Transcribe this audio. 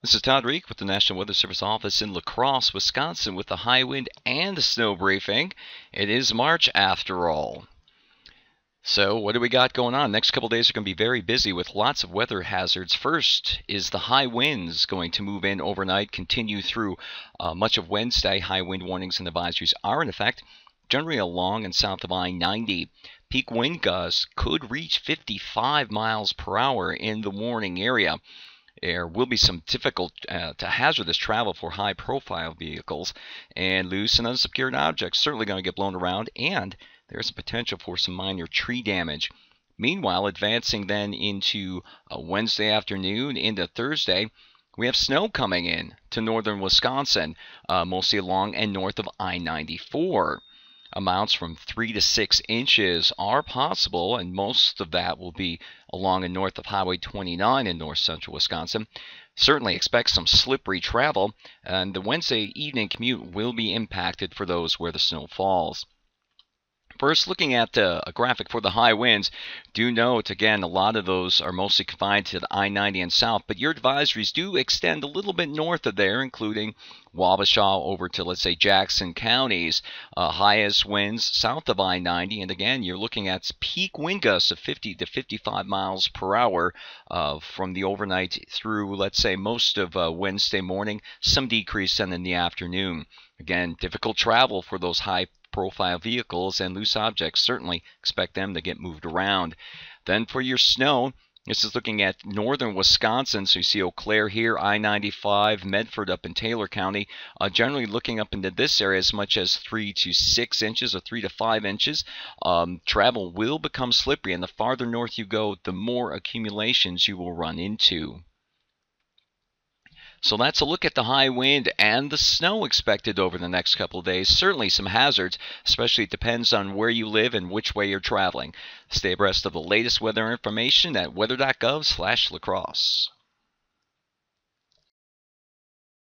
This is Todd Reek with the National Weather Service office in La Crosse, Wisconsin with the high wind and the snow briefing. It is March after all. So what do we got going on? Next couple days are going to be very busy with lots of weather hazards. First is the high winds going to move in overnight, continue through much of Wednesday. High wind warnings and advisories are in effect generally along and south of I-90. Peak wind gusts could reach 55 miles per hour in the warning area. There will be some difficult to hazardous travel for high-profile vehicles, and loose and unsecured objects certainly going to get blown around, and there's a potential for some minor tree damage. Meanwhile, advancing then into Wednesday afternoon into Thursday, we have snow coming in to northern Wisconsin, mostly along and north of I-94. Amounts from 3 to 6 inches are possible, and most of that will be along and north of Highway 29 in north central Wisconsin. Certainly expect some slippery travel, and the Wednesday evening commute will be impacted for those where the snow falls. First, looking at a graphic for the high winds, do note, again, a lot of those are mostly confined to the I-90 and south, but your advisories do extend a little bit north of there, including Wabasha over to, let's say, Jackson counties. Highest winds south of I-90, and again, you're looking at peak wind gusts of 50 to 55 miles per hour from the overnight through, let's say, most of Wednesday morning, some decrease then in the afternoon. Again, difficult travel for those high-profile vehicles and loose objects. Certainly expect them to get moved around. Then for your snow, this is looking at northern Wisconsin. So you see Eau Claire here, I-95, Medford up in Taylor County. Generally looking up into this area as much as 3 to 6 inches or 3 to 5 inches. Travel will become slippery, and the farther north you go, the more accumulations you will run into. So that's a look at the high wind and the snow expected over the next couple of days. Certainly some hazards, especially it depends on where you live and which way you're traveling. Stay abreast of the latest weather information at weather.gov/lacrosse.